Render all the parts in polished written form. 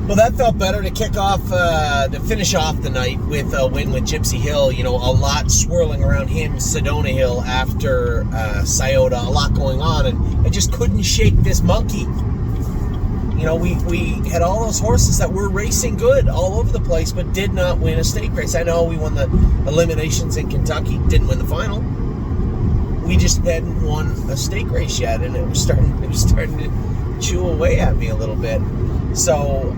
Well, that felt better to kick off, to finish off the night with a win with Gypsy Hill. You know, a lot swirling around him, Sedona Hill after Scioto, a lot going on, and I just couldn't shake this monkey. You know, we had all those horses that were racing good all over the place, but did not win a stake race. I know we won the eliminations in Kentucky, didn't win the final. We just hadn't won a stake race yet, and it was starting to chew away at me a little bit. So,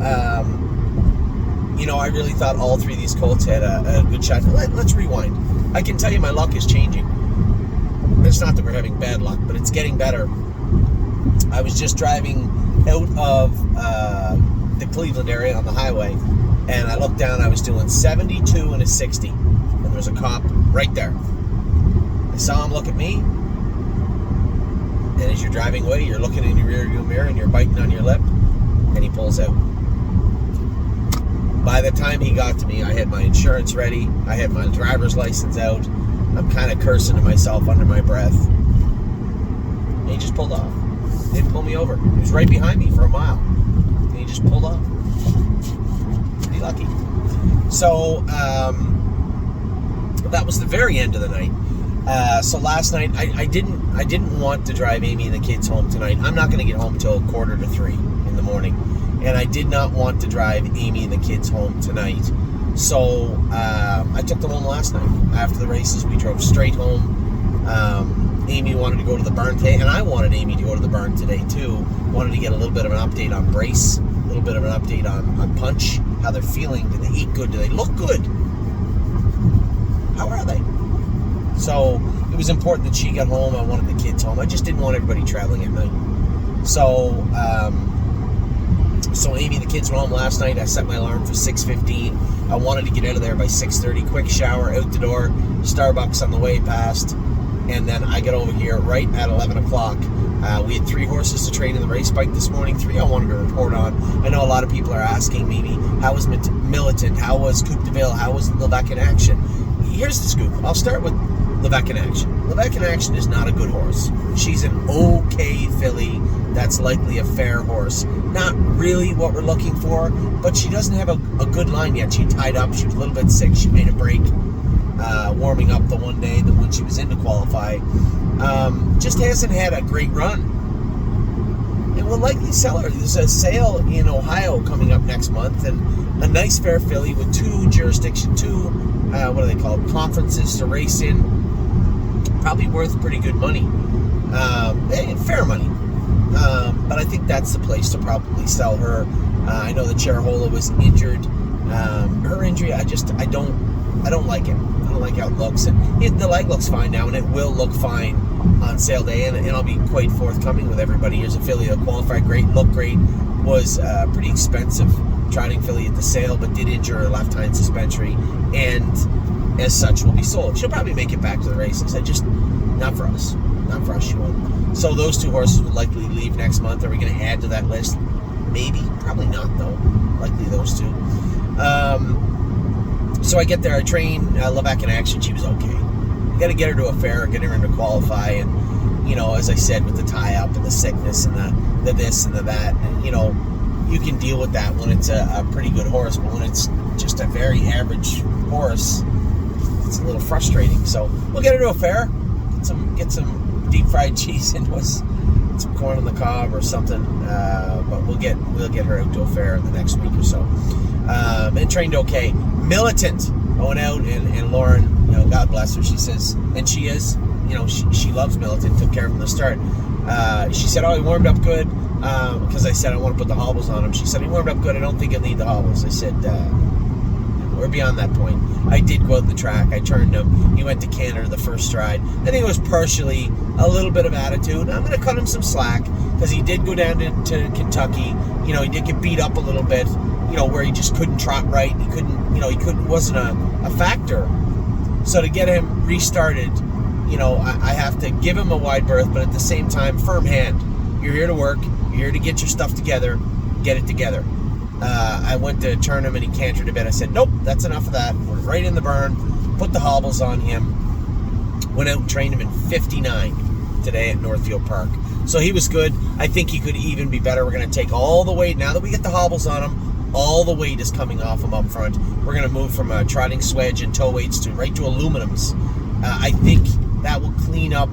you know, I really thought all three of these colts had a good shot. Let's rewind. I can tell you my luck is changing. It's not that we're having bad luck, but it's getting better. I was just driving out of the Cleveland area on the highway, and I looked down. I was doing 72 and a 60, and there was a cop right there. I saw him look at me, and as you're driving away, you're looking in your rearview mirror, and you're biting on your lip, and he pulls out. By the time he got to me, I had my insurance ready. I had my driver's license out. I'm kind of cursing to myself under my breath. And he just pulled off. He didn't pull me over. He was right behind me for a mile. And he just pulled off. Pretty lucky. So, that was the very end of the night. So last night, I didn't want to drive Amy and the kids home tonight. I'm not going to get home till 2:45 in the morning. And I did not want to drive Amy and the kids home tonight. So I took them home last night. After the races, we drove straight home. Amy wanted to go to the barn today, and I wanted Amy to go to the barn today too. Wanted to get a little bit of an update on Brace, a little bit of an update on Punch, how they're feeling. Do they eat good? Do they look good? How are they? So it was important that she got home. I wanted the kids home. I just didn't want everybody traveling at night. So Amy and the kids were home last night. I set my alarm for 6:15. I wanted to get out of there by 6:30. Quick shower, out the door, Starbucks on the way past. And then I got over here right at 11 o'clock. We had 3 horses to train in the race bike this morning. 3 I wanted to report on. I know a lot of people are asking me, how was Militant? How was Coop Devile? How was Levesque in Action? Here's the scoop. I'll start with Levesque in Action. Levesque in Action is not a good horse. She's an okay filly that's likely a fair horse. Not really what we're looking for, but she doesn't have a good line yet. She tied up. She was a little bit sick. She made a break warming up the one day that when she was in to qualify. Just hasn't had a great run. And we'll likely sell her. There's a sale in Ohio coming up next month, and a nice fair filly with 2 what are they called, conferences to race in. Probably worth pretty good money. Fair money. But I think that's the place to probably sell her. I know that Cherahola was injured. Her injury, I don't like it. I don't like how it looks. And the leg looks fine now, and it will look fine on sale day. And I'll be quite forthcoming with everybody. Here's a filly that qualified great, looked great, was pretty expensive trotting filly at the sale, but did injure her left hind suspensory, and as such will be sold. She'll probably make it back to the races. Not for us. Not for us, she won't. So those 2 horses will likely leave next month. Are we going to add to that list? Maybe. Probably not, though. Likely those 2. So I get there. I train Levesque in Action. She was okay. You got to get her to a fair, get her in to qualify. And, as I said, with the tie-up and the sickness and the this and the that, and, you can deal with that when it's a pretty good horse. But when it's just a very average horse, it's a little frustrating. So we'll get her to a fair. Get some deep fried cheese into us, some corn on the cob or something, but we'll get her out to a fair in the next week or so. And trained okay. Militant, I went out and Lauren, God bless her, she says, and she is, she loves Militant, took care of him from the start. She said, he warmed up good, because I said I want to put the hobbles on him. She said, he warmed up good, I don't think he'll need the hobbles. I said, we're beyond that point. I did go out the track. I turned him. He went to Canada the first stride. I think it was partially a little bit of attitude. I'm going to cut him some slack because he did go down to Kentucky. He did get beat up a little bit, where he just couldn't trot right. He wasn't a factor. So to get him restarted, I have to give him a wide berth, but at the same time, firm hand. You're here to work. You're here to get your stuff together. Get it together. I went to turn him and he cantered a bit. I said, nope, that's enough of that. We're right in the burn. Put the hobbles on him. Went out and trained him in 59 today at Northfield Park. So he was good. I think he could even be better. We're going to take all the weight. Now that we get the hobbles on him, All the weight is coming off him up front. We're going to move from a trotting swedge and toe weights to right to aluminums. I think that will clean up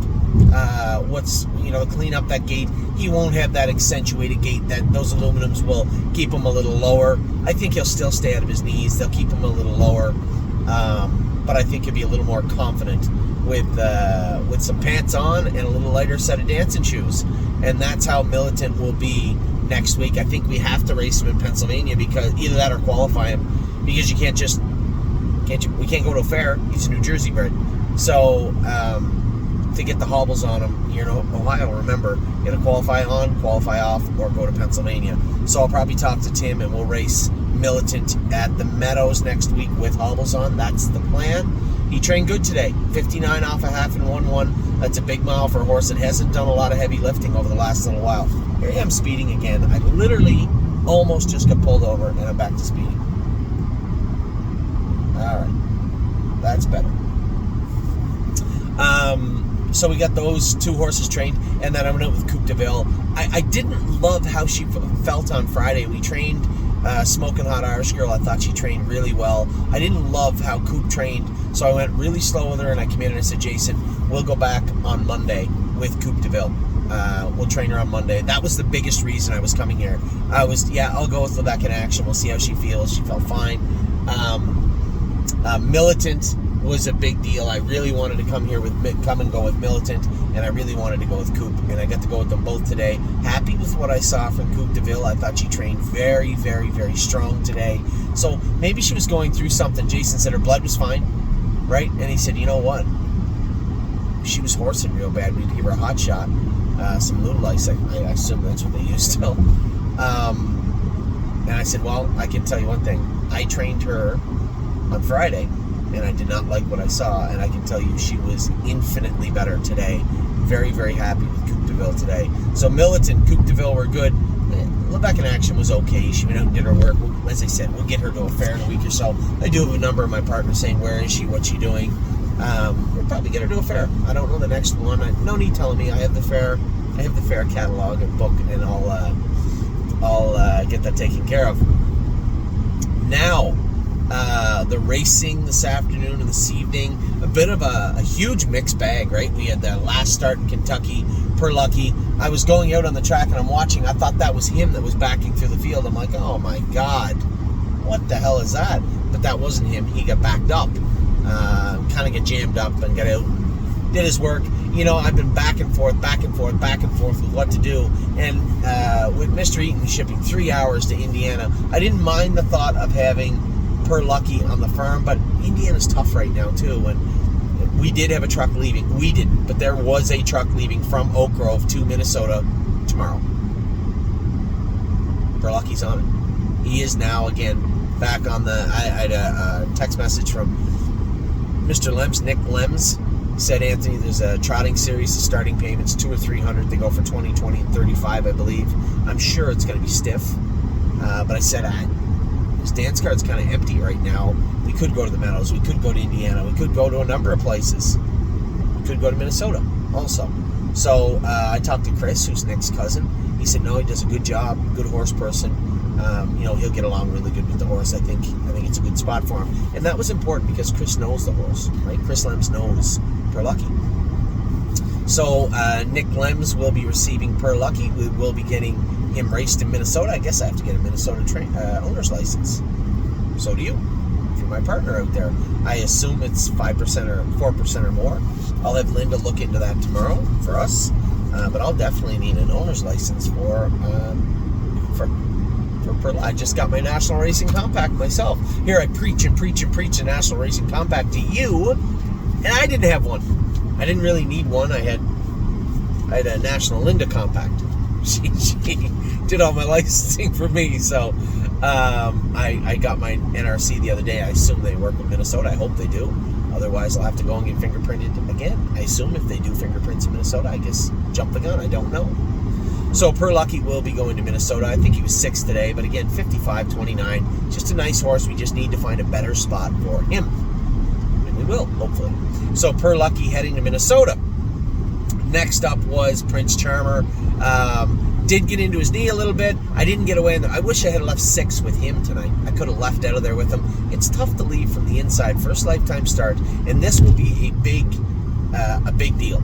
clean up that gait. He won't have that accentuated gait. That those aluminums will keep him a little lower. I think he'll still stay out of his knees. They'll keep him a little lower, but I think he'll be a little more confident with some pants on and a little lighter set of dancing shoes. And that's how Militant will be next week. I think we have to race him in Pennsylvania, because either that or qualify him, because we can't go to a fair. He's a New Jersey bred. So to get the hobbles on him, Ohio, remember, you got to qualify on, qualify off, or go to Pennsylvania. So I'll probably talk to Tim and we'll race Militant at the Meadows next week with hobbles on. That's the plan. He trained good today. 59 off a half and 1-1. That's a big mile for a horse that hasn't done a lot of heavy lifting over the last little while. Here I am speeding again. I literally almost just got pulled over and I'm back to speeding. All right. That's better. So we got those two horses trained, and then I went out with Coop Devile. I didn't love how she felt on Friday. We trained Smoking Hot Irish Girl. I thought she trained really well. I didn't love how Coop trained, so I went really slow with her, and I came in and I said, Jason, we'll go back on Monday with Coop Devile. We'll train her on Monday. That was the biggest reason I was coming here. I'll go with Lebec in action. We'll see how she feels. She felt fine. Militant was a big deal. I really wanted to come and go with Militant, and I really wanted to go with Coop, and I got to go with them both today. Happy with what I saw from Coop Devile. I thought she trained very, very, very strong today. So maybe she was going through something. Jason said her blood was fine, right? And he said, you know what? She was horsing real bad. We need to give her a hot shot. Some noodle ice. I assume that's what they use still. And I said, well, I can tell you one thing. I trained her on Friday, and I did not like what I saw, and I can tell you she was infinitely better today. Very, very happy with Coop Devile today. So Militant, Coop Devile were good. Lebec in action was okay. She went out and did her work. As I said, we'll get her to a fair in a week or so. I do have a number of my partners saying, where is she, what's she doing? We'll probably get her to a fair. I don't know the next one. No need telling me. I have the fair catalog and book, and I'll get that taken care of. Now, the racing this afternoon and this evening, a bit of a huge mixed bag, right? We had the last start in Kentucky, Per Lucky. I was going out on the track and I'm watching. I thought that was him that was backing through the field. I'm like, oh my God, what the hell is that? But that wasn't him. He got backed up, kind of got jammed up and got out and did his work. I've been back and forth with what to do. And with Mr. Eaton shipping 3 hours to Indiana, I didn't mind the thought of having Per Lucky on the farm, but Indiana's tough right now too, and we did have a truck leaving. We didn't, but there was a truck leaving from Oak Grove to Minnesota tomorrow. Per Lucky's on it. He is now again back on the. I had a text message from Mr. Lems, Nick Lems. Said, Anthony, there's a trotting series. The starting payment's $200 or $300. They go for 20, 20, and 35, I believe. I'm sure it's going to be stiff, but I said his dance card's kind of empty right now. We could go to the Meadows. We could go to Indiana. We could go to a number of places. We could go to Minnesota also. So I talked to Chris, who's Nick's cousin. He said, no, he does a good job, good horse person. He'll get along really good with the horse. I think it's a good spot for him. And that was important because Chris knows the horse, right? Chris Lems knows Per Lucky. So Nick Lems will be receiving Per Lucky. We will be getting him raced in Minnesota. I guess I have to get a Minnesota owner's license. So do you. If you're my partner out there, I assume it's 5% or 4% or more. I'll have Linda look into that tomorrow for us. But I'll definitely need an owner's license for I just got my National Racing Compact myself. Here I preach a National Racing Compact to you, and I didn't have one. I didn't really need one. I had a National Linda Compact. She did all my licensing for me, so I got my NRC the other day. I assume they work with Minnesota. I hope they do. Otherwise, I'll have to go and get fingerprinted again. I assume if they do fingerprints in Minnesota, I guess jump the gun. I don't know. So Per Lucky will be going to Minnesota. I think he was 6th today, but again, 55-29. Just a nice horse. We just need to find a better spot for him. And we will, hopefully. So Per Lucky heading to Minnesota. Next up was Prince Charmer. Did get into his knee a little bit. I didn't get away. I wish I had left 6 with him tonight. I could have left out of there with him. It's tough to leave from the inside. First lifetime start, and this will be a big deal.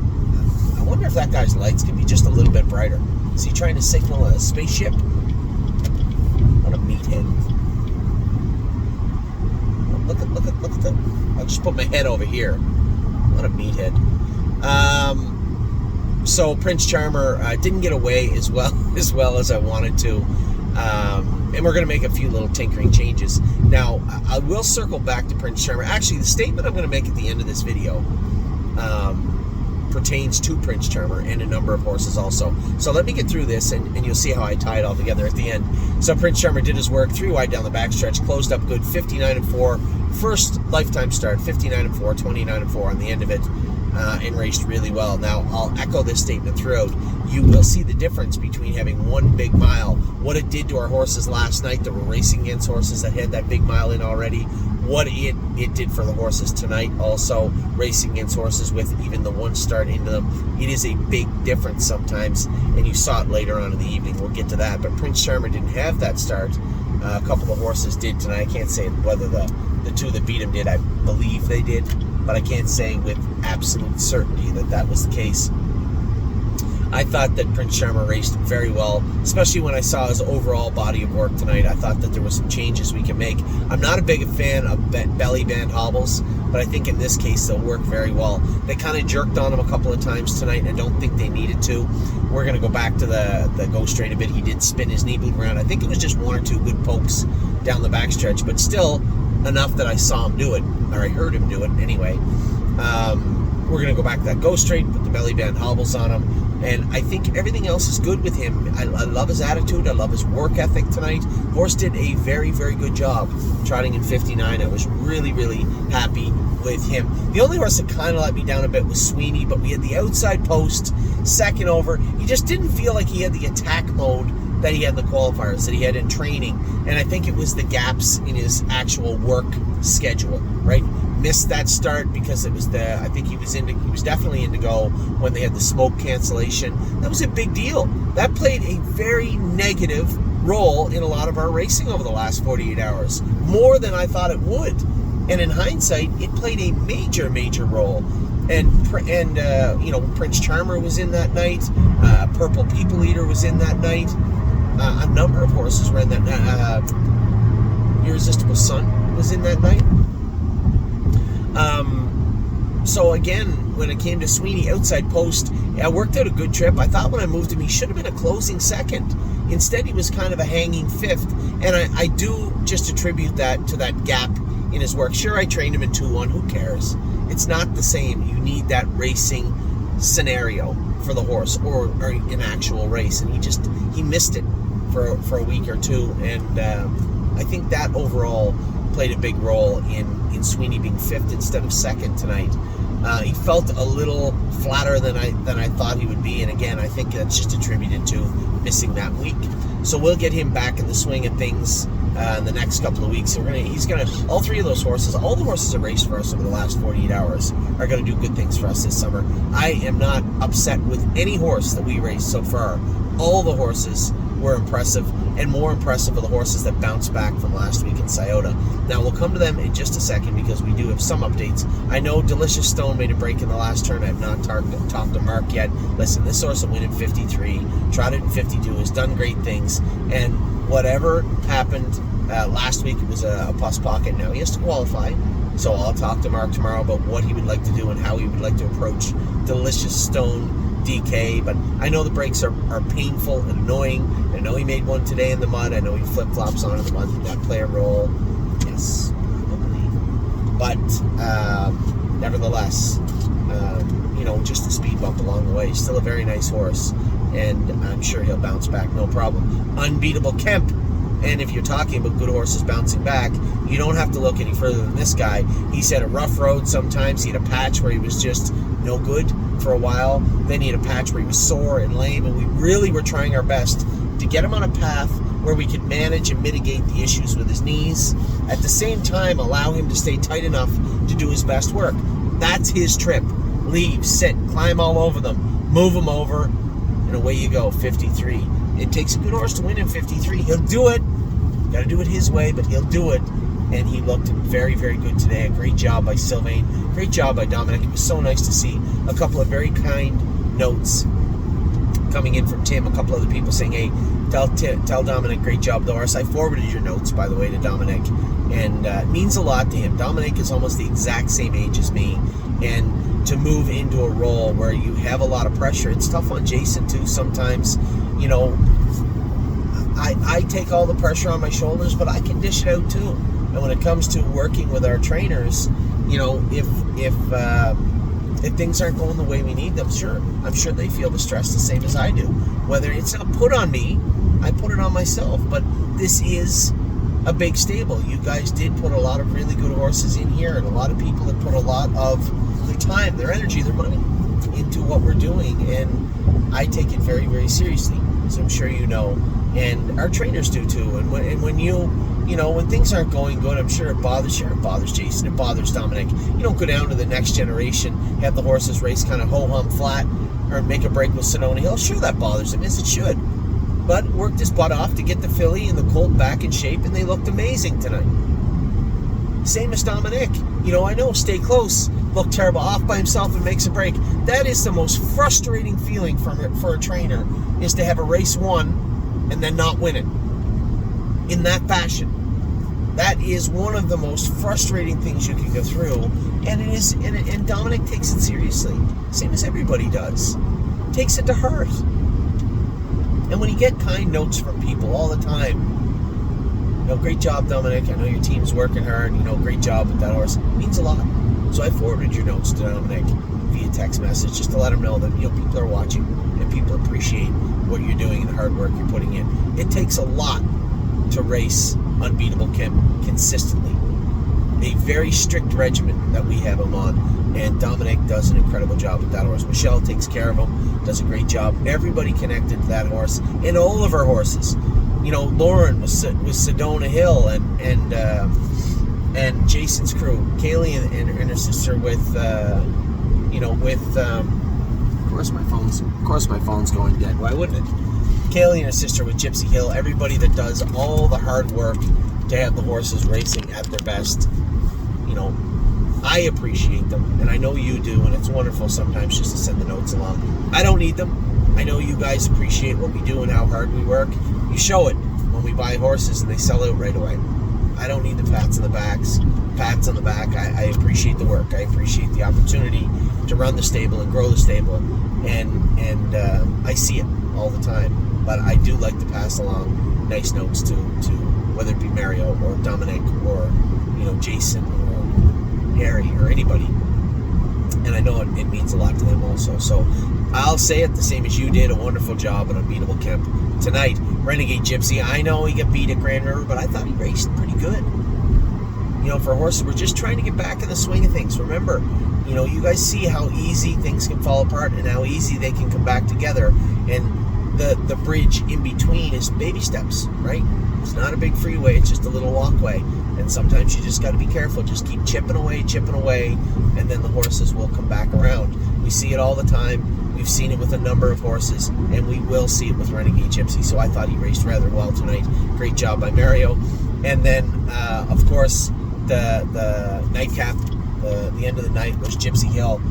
I wonder if that guy's lights can be just a little bit brighter. Is he trying to signal a spaceship? What a meathead. Look at that. I'll just put my head over here. What a meathead. So Prince Charmer didn't get away as well as I wanted to, and we're going to make a few little tinkering changes. Now, I will circle back to Prince Charmer. Actually, the statement I'm going to make at the end of this video pertains to Prince Charmer and a number of horses also. So let me get through this, and you'll see how I tie it all together at the end. So Prince Charmer did his work, 3 wide down the backstretch, closed up good, 59-4. First lifetime start, 59-4, 29-4 on the end of it. And raced really well. Now, I'll echo this statement throughout. You will see the difference between having one big mile, what it did to our horses last night that were racing against horses that had that big mile in already, what it did for the horses tonight also, racing against horses with even the one start into them. It is a big difference sometimes, and you saw it later on in the evening. We'll get to that, but Prince Charmer didn't have that start. A couple of horses did tonight. I can't say whether the 2 that beat him did. I believe they did, but I can't say with absolute certainty that was the case. I thought that Prince Charmer raced very well, especially when I saw his overall body of work tonight. I thought that there were some changes we can make. I'm not a big fan of belly band hobbles, but I think in this case they'll work very well. They kind of jerked on him a couple of times tonight, and I don't think they needed to. We're going to go back to the go straight a bit. He did spin his knee boot around. I think it was just 1 or 2 good pokes down the backstretch, but still enough that I saw him do it, or I heard him do it anyway. We're going to go back to that go straight, put the belly band hobbles on him, and I think everything else is good with him. I love his attitude. I love his work ethic tonight. Horse did a very, very good job trotting in 59. I was really, really happy with him. The only horse that kind of let me down a bit was Sweeney, but we had the outside post, second over. He just didn't feel like he had the attack mode that he had in the qualifiers, that he had in training, and I think it was the gaps in his actual work schedule, right? Missed that start because it was I think he was definitely in to go when they had the smoke cancellation. That was a big deal. That played a very negative role in a lot of our racing over the last 48 hours, more than I thought it would. And in hindsight, it played a major, major role. And Prince Charmer was in that night. Purple People Eater was in that night. A number of horses were in that night. Irresistible Sun was in that night. So again, when it came to Sweeney, outside post, I worked out a good trip. I thought when I moved him, he should have been a closing second. Instead, he was kind of a hanging 5th. And I do just attribute that to that gap in his work. Sure, I trained him in 2-1. Who cares? It's not the same. You need that racing scenario for the horse or an actual race. And he missed it for a week or 2. And I think that overall played a big role in Sweeney being 5th instead of 2nd tonight. He felt a little flatter than I thought he would be, and again, I think that's just attributed to missing that week. So we'll get him back in the swing of things in the next couple of weeks. He's gonna all 3 of those horses, all the horses that raced for us over the last 48 hours are gonna do good things for us this summer. I am not upset with any horse that we raced so far. All the horses were impressive, and more impressive are the horses that bounced back from last week in Scioto. Now, we'll come to them in just a second because we do have some updates. I know Delicious Stone made a break in the last turn. I have not talked to Mark yet. Listen, this horse will win in 53, trotted in 52, has done great things, and whatever happened last week, it was a plus pocket. Now he has to qualify, so I'll talk to Mark tomorrow about what he would like to do and how he would like to approach Delicious Stone DK, but I know the breaks are painful and annoying. I know he made one today in the mud. I know he flip-flops on in the mud. Did that play a role? Yes, probably. But nevertheless, just a speed bump along the way. Still a very nice horse, and I'm sure he'll bounce back, no problem. Unbeatable Kemp. And if you're talking about good horses bouncing back, you don't have to look any further than this guy. He's had a rough road sometimes. He had a patch where he was just no good for a while. Then he had a patch where he was sore and lame, and we really were trying our best to get him on a path where we could manage and mitigate the issues with his knees. At the same time, allow him to stay tight enough to do his best work. That's his trip. Leave, sit, climb all over them, move them over, and away you go, 53. It takes a good horse to win in 53. He'll do it. Got to do it his way, but he'll do it. And he looked very, very good today. A great job by Sylvain. Great job by Dominic. It was so nice to see a couple of very kind notes coming in from Tim. A couple other people saying, hey, tell Dominic, great job, the horse. I forwarded your notes, by the way, to Dominic. And it means a lot to him. Dominic is almost the exact same age as me. And to move into a role where you have a lot of pressure, it's tough on Jason, too, sometimes. You know, I take all the pressure on my shoulders, but I can dish it out, too. And when it comes to working with our trainers, you know, if things aren't going the way we need them, I'm sure they feel the stress the same as I do. Whether it's not put on me, I put it on myself. But this is a big stable. You guys did put a lot of really good horses in here, and a lot of people that put a lot of their time, their energy, their money into what we're doing. And I take it very, very seriously, as I'm sure you know. And our trainers do too. And when you know, when things aren't going good, I'm sure it bothers you. It bothers Jason. It bothers Dominic. You don't go down to the next generation, have the horses race kind of ho-hum flat, or make a break with Sedona Hill. Sure, that bothers him, as it should. But worked his butt off to get the filly and the colt back in shape, and they looked amazing tonight. Same as Dominic. You know, I know, stay close, looked terrible, off by himself and makes a break. That is the most frustrating feeling for a trainer, is to have a race won and then not win it in that fashion. That is one of the most frustrating things you can go through, and it is. And Dominic takes it seriously, same as everybody does. Takes it to heart. And when you get kind notes from people all the time, you know, great job, Dominic. I know your team's working hard. You know, great job with that horse. It means a lot. So I forwarded your notes to Dominic via text message, just to let him know that, you know, people are watching and people appreciate what you're doing and the hard work you're putting in. It takes a lot to race Unbeatable Kemp consistently. A very strict regimen that we have him on, and Dominic does an incredible job with that horse. Michelle takes care of him, does a great job. Everybody connected to that horse, and all of our horses. You know, Lauren was Sedona Hill, and Jason's crew, Kaylee and her sister with of course my phone's going dead. Why wouldn't it? Kaylee and her sister with Gypsy Hill, everybody that does all the hard work to have the horses racing at their best. You know, I appreciate them, and I know you do, and it's wonderful sometimes just to send the notes along. I don't need them. I know you guys appreciate what we do and how hard we work. You show it when we buy horses and they sell out right away. I don't need the pats on the back. I appreciate the work. I appreciate the opportunity to run the stable and grow the stable, and I see it all the time. But I do like to pass along nice notes to whether it be Mario or Dominic or, you know, Jason or Harry or anybody. And I know it means a lot to them also. So I'll say it the same as you did. A wonderful job at Unbeatable Kemp tonight. Renegade Gypsy, I know he got beat at Grand River, but I thought he raced pretty good. You know, for horses, we're just trying to get back in the swing of things. Remember, you know, you guys see how easy things can fall apart and how easy they can come back together. And the bridge in between is baby steps, right? It's not a big freeway, it's just a little walkway. And sometimes you just got to be careful. Just keep chipping away, and then the horses will come back around. We see it all the time. We've seen it with a number of horses, and we will see it with Renegade Gypsy. So I thought he raced rather well tonight. Great job by Mario. And then, of course, the nightcap, the end of the night was Gypsy Hill.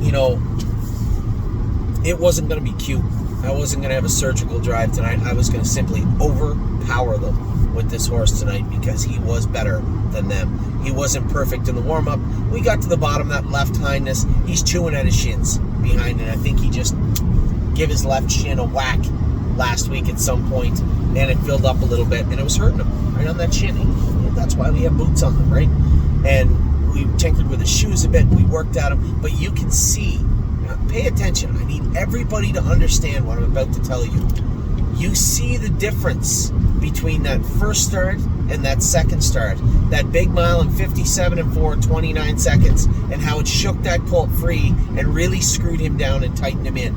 You know, it wasn't going to be cute. I wasn't going to have a surgical drive tonight. I was going to simply overpower them with this horse tonight because he was better than them. He wasn't perfect in the warm-up. We got to the bottom, that left hindness. He's chewing at his shins behind it. I think he just gave his left shin a whack last week at some point, and it filled up a little bit, and it was hurting him right on that shin. That's why we have boots on them, right? And we tinkered with his shoes a bit. We worked at him, but you can see. Pay attention. I need everybody to understand what I'm about to tell you. You see the difference between that first start and that second start. That big mile in 57 and 4, 29 seconds, and how it shook that colt free and really screwed him down and tightened him in.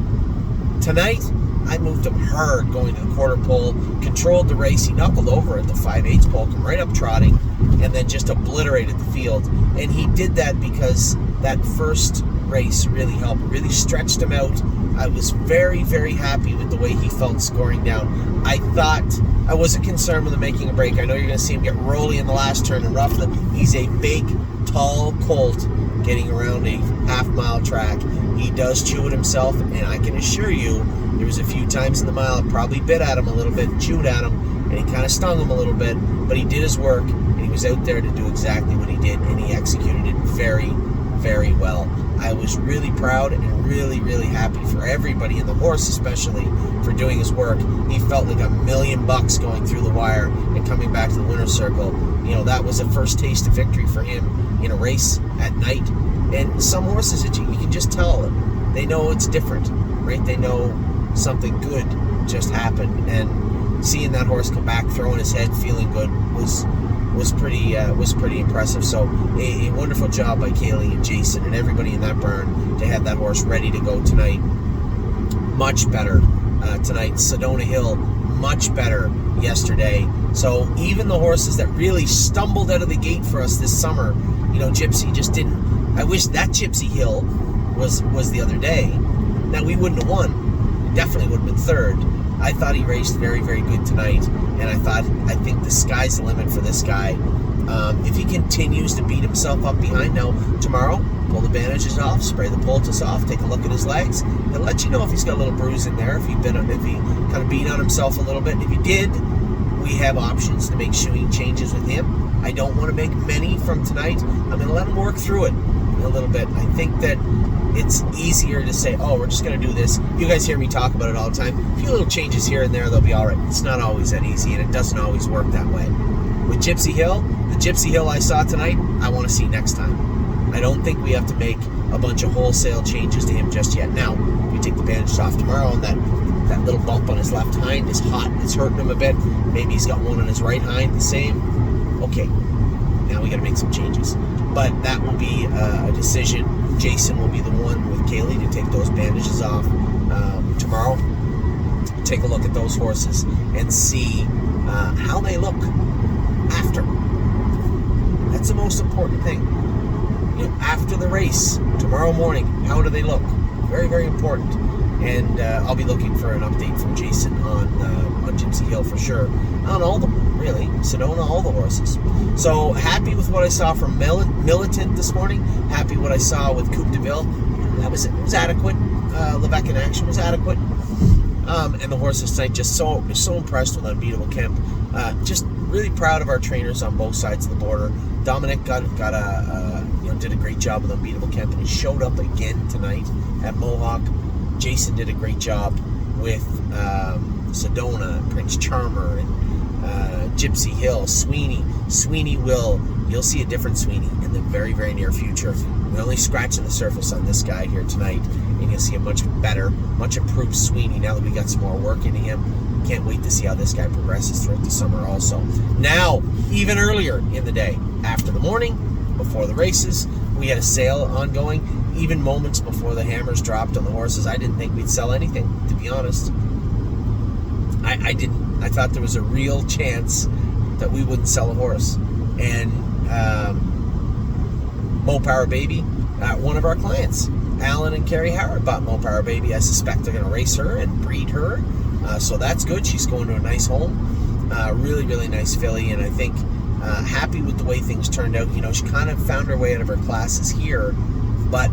Tonight, I moved him hard going to the quarter pole, controlled the race. He knuckled over at the 5/8 pole, come right up trotting, and then just obliterated the field. And he did that because that first race really helped, really stretched him out. I was very, very happy with the way he felt scoring down. I thought, I wasn't concerned with him making a break. I know you're going to see him get rolly in the last turn and rough. He's a big, tall colt getting around a half-mile track. He does chew at himself, and I can assure you, there was a few times in the mile it probably bit at him a little bit, chewed at him, and he kind of stung him a little bit, but he did his work, and he was out there to do exactly what he did, and he executed it very, very well. I was really proud and really, really happy for everybody, and the horse especially, for doing his work. He felt like $1 million going through the wire and coming back to the winner's circle. You know, that was a first taste of victory for him in a race at night. And some horses, you can just tell them. They know it's different, right? They know something good just happened. And seeing that horse come back, throwing his head, feeling good, was pretty impressive. So a wonderful job by Kaylee and Jason and everybody in that barn to have that horse ready to go tonight. Much better tonight. Sedona Hill, much better yesterday. So even the horses that really stumbled out of the gate for us this summer, you know, Gypsy just didn't. I wish that Gypsy Hill was the other day. Now we wouldn't have won. We definitely would have been third. I thought he raced very, very good tonight, and I think the sky's the limit for this guy. If he continues to beat himself up behind, now tomorrow, pull the bandages off, spray the poultice off, take a look at his legs. He'll let you know if he's got a little bruise in there, if he kind of beat on himself a little bit. If he did, we have options to make shoeing changes with him. I don't want to make many from tonight. I'm going to let him work through it a little bit. I think that it's easier to say, oh, we're just going to do this. You guys hear me talk about it all the time. A few little changes here and there, they'll be all right. It's not always that easy, and it doesn't always work that way. With Gypsy Hill, the Gypsy Hill I saw tonight, I want to see next time. I don't think we have to make a bunch of wholesale changes to him just yet. Now, if you take the bandages off tomorrow and that little bump on his left hind is hot, it's hurting him a bit, maybe he's got one on his right hind, the same. Okay, now we got to make some changes. But that will be a decision. Jason will be the one with Kaylee to take those bandages off tomorrow. Take a look at those horses and see how they look after. That's the most important thing. You know, after the race, tomorrow morning, how do they look? Very, very important. And I'll be looking for an update from Jason on Gypsy Hill for sure. On all of them, really. Sedona, all the horses. So happy with what I saw from Militant this morning. Happy what I saw with Coop Devile. It was adequate. Levesque in action was adequate. And the horses tonight, just so impressed with Unbeatable Kemp. Just really proud of our trainers on both sides of the border. Dominic did a great job with Unbeatable Kemp, and he showed up again tonight at Mohawk. Jason did a great job with Sedona, Prince Charmer, and Gypsy Hill, Sweeney. You'll see a different Sweeney in the very, very near future. We're only scratching the surface on this guy here tonight, and you'll see a much better, much improved Sweeney now that we got some more work into him. Can't wait to see how this guy progresses throughout the summer also. Now, even earlier in the day, after the morning, before the races, we had a sale ongoing. Even moments before the hammers dropped on the horses, I didn't think we'd sell anything, to be honest. I didn't. I thought there was a real chance that we wouldn't sell a horse. And Mo Power Baby, one of our clients, Alan and Carrie Howard, bought Mo Power Baby. I suspect they're going to race her and breed her. So that's good. She's going to a nice home. Really, really nice filly. And I think happy with the way things turned out. You know, she kind of found her way out of her classes here. But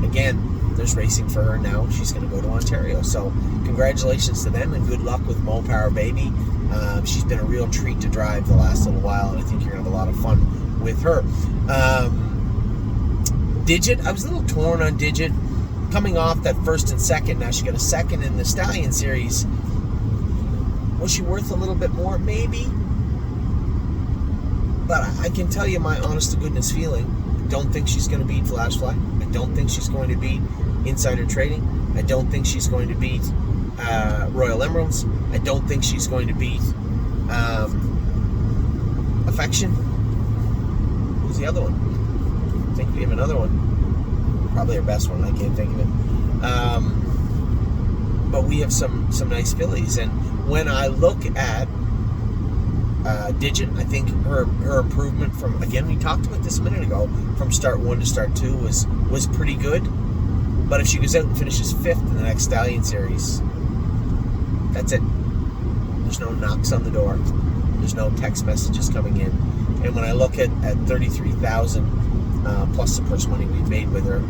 again, there's racing for her now. She's going to go to Ontario. So congratulations to them and good luck with Mo Power Baby. She's been a real treat to drive the last little while, and I think you're going to have a lot of fun with her. Digit, I was a little torn on Digit. Coming off that first and second, now she got a second in the Stallion Series. Was she worth a little bit more? Maybe. But I can tell you my honest-to-goodness feeling. I don't think she's going to beat Flash Fly. I don't think she's going to beat Insider Trading. I don't think she's going to beat Royal Emeralds. I don't think she's going to beat Affection. Who's the other one? I think we have another one. Probably our best one. I can't think of it. But we have some nice fillies. And when I look at Digit, I think her improvement from, again, we talked about this a minute ago, from start 1 to start 2 was pretty good. But if she goes out and finishes 5th in the next Stallion Series, that's it. There's no knocks on the door. There's no text messages coming in. And when I look at 33,000 plus the purse money we made with her,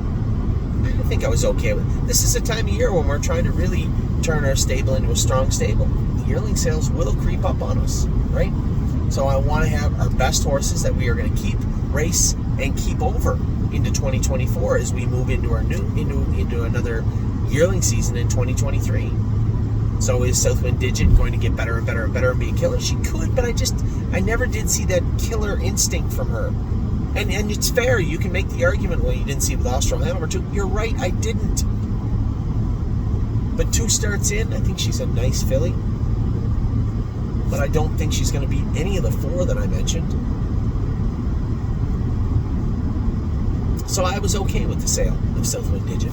I think I was okay with it. This is a time of year when we're trying to really turn our stable into a strong stable. The yearling sales will creep up on us, right? So I want to have our best horses that we are going to keep, race, and keep over into 2024 as we move into our into another yearling season in 2023. So is Southwind Digit going to get better and better and better and be a killer? She could, but I never did see that killer instinct from her. And it's fair. You can make the argument, well, you didn't see it with Austral Hanover too. You're right, I didn't. But 2 starts in, I think she's a nice filly. But I don't think she's going to beat any of the 4 that I mentioned. So I was okay with the sale of Southwind Digit.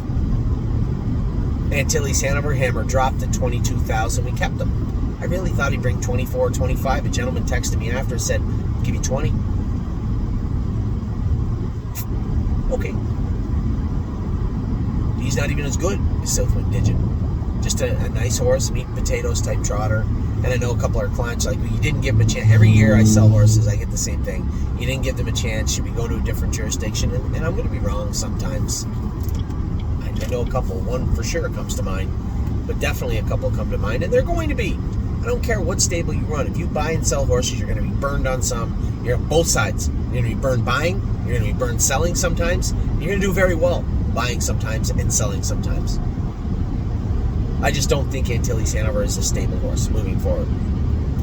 Antilles Hanover Hammer dropped at 22,000. We kept them. I really thought he'd bring 24, 25. A gentleman texted me after and said, I'll give you 20. Okay. He's not even as good as Southwind Digit. Just a nice horse, meat and potatoes type trotter. And I know a couple of our clients are like, well, you didn't give them a chance. Every year I sell horses, I get the same thing. You didn't give them a chance. Should we go to a different jurisdiction? And I'm going to be wrong sometimes. I know a couple. One for sure comes to mind. But definitely a couple come to mind. And they're going to be. I don't care what stable you run. If you buy and sell horses, you're going to be burned on some. You're on both sides. You're going to be burned buying. You're going to be burned selling sometimes. You're going to do very well buying sometimes and selling sometimes. I just don't think Antilles Hanover is a stable horse moving forward.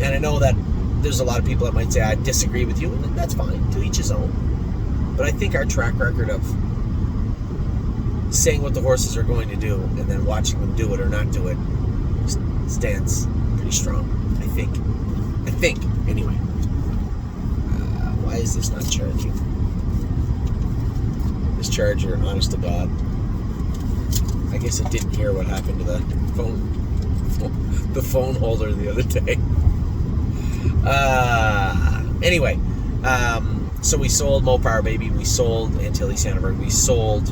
And I know that there's a lot of people that might say, I disagree with you, and that's fine, to each his own. But I think our track record of saying what the horses are going to do and then watching them do it or not do it stands pretty strong, I think. Anyway. Why is this not charging? This charger, honest to God. I guess it didn't hear what happened to the phone holder the other day. Anyway, so we sold Mopar Baby, we sold Antilles Hanover, we sold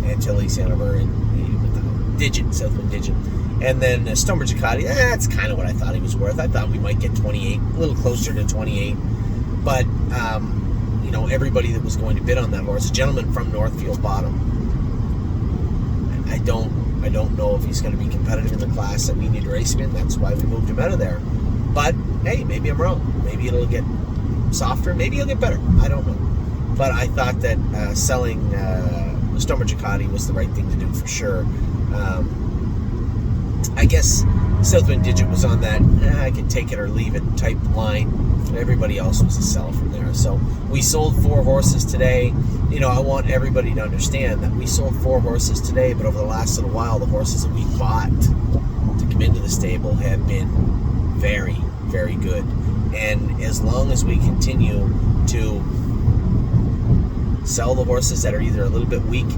Antilles Hanover and Digit, Southwind Digit, and then Stonebridge Ducati. That's kind of what I thought he was worth. I thought we might get 28, a little closer to 28, but everybody that was going to bid on that horse, a gentleman from Northfield bought him. I don't know if he's going to be competitive in the class that we need to race him in. That's why we moved him out of there. But hey, maybe I'm wrong. Maybe it'll get softer. Maybe it'll get better. I don't know. But I thought that selling Stonebridge Ducati was the right thing to do for sure. I guess Southwind Digit was on that I could take it or leave it type line. Everybody else was a sell from there. So we sold 4 horses today. I want everybody to understand that we sold 4 horses today, but over the last little while, the horses that we bought to come into the stable have been very, very good. And as long as we continue to sell the horses that are either a little bit weak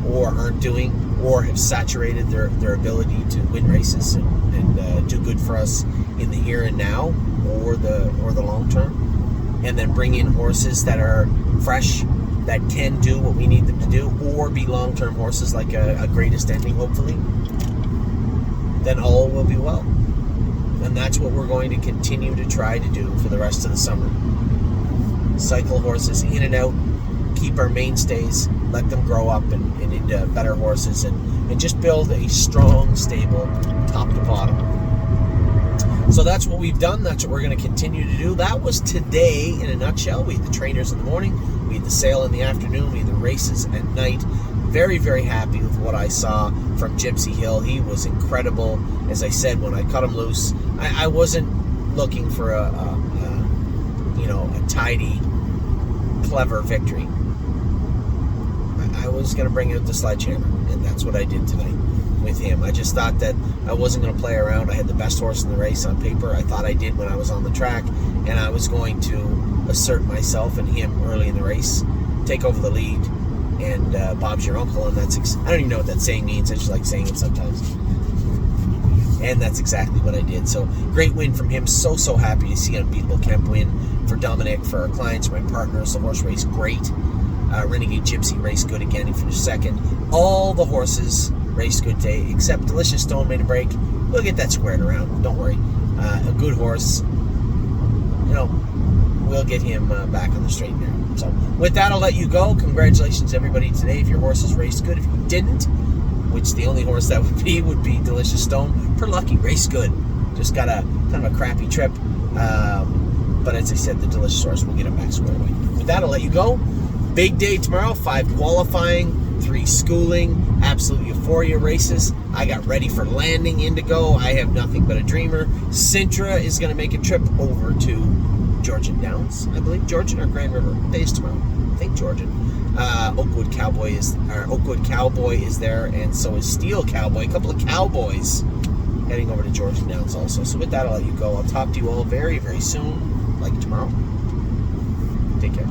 or aren't doing or have saturated their ability to win races and do good for us in the here and now or the long term, and then bring in horses that are fresh, that can do what we need them to do, or be long-term horses like a greatest ending, hopefully, then all will be well. And that's what we're going to continue to try to do for the rest of the summer. Cycle horses in and out, keep our mainstays, let them grow up and into better horses, and just build a strong stable top to bottom. So that's what we've done. That's what we're going to continue to do. That was today in a nutshell. We had the trainers in the morning. We had the sale in the afternoon. We had the races at night. Very, very happy with what I saw from Gypsy Hill. He was incredible. As I said, when I cut him loose, I wasn't looking for a tidy, clever victory. I was going to bring out the sledgehammer, and that's what I did tonight with him. I just thought that I wasn't going to play around. I had the best horse in the race on paper. I thought I did when I was on the track, and I was going to assert myself and him early in the race, take over the lead, and Bob's your uncle, and I don't even know what that saying means. I just like saying it sometimes. And that's exactly what I did. So great win from him. So happy to see Unbeatable Kemp win for Dominic, for our clients, my partners. The horse race great. Renegade Gypsy raced good again. He finished second. All the horses raced good today, except Delicious Stone made a break. We'll get that squared around. Don't worry. A good horse. We'll get him back on the straight and narrow. So with that, I'll let you go. Congratulations, everybody, today. If your horses raced good, if you didn't, which the only horse that would be Delicious Stone. Per lucky, raced good. Just got a kind of a crappy trip. But as I said, the Delicious horse will get him back square away. With that, I'll let you go. Big day tomorrow. 5 qualifying, 3 schooling, absolute euphoria races. I got ready for landing Indigo. I have nothing but a dreamer. Sintra is going to make a trip over to Georgian Downs, I believe. Georgian or Grand River? What day is tomorrow? I think Georgian. Oakwood Cowboy is there, and so is Steel Cowboy. A couple of cowboys heading over to Georgian Downs also. So with that, I'll let you go. I'll talk to you all very, very soon, like tomorrow. Take care.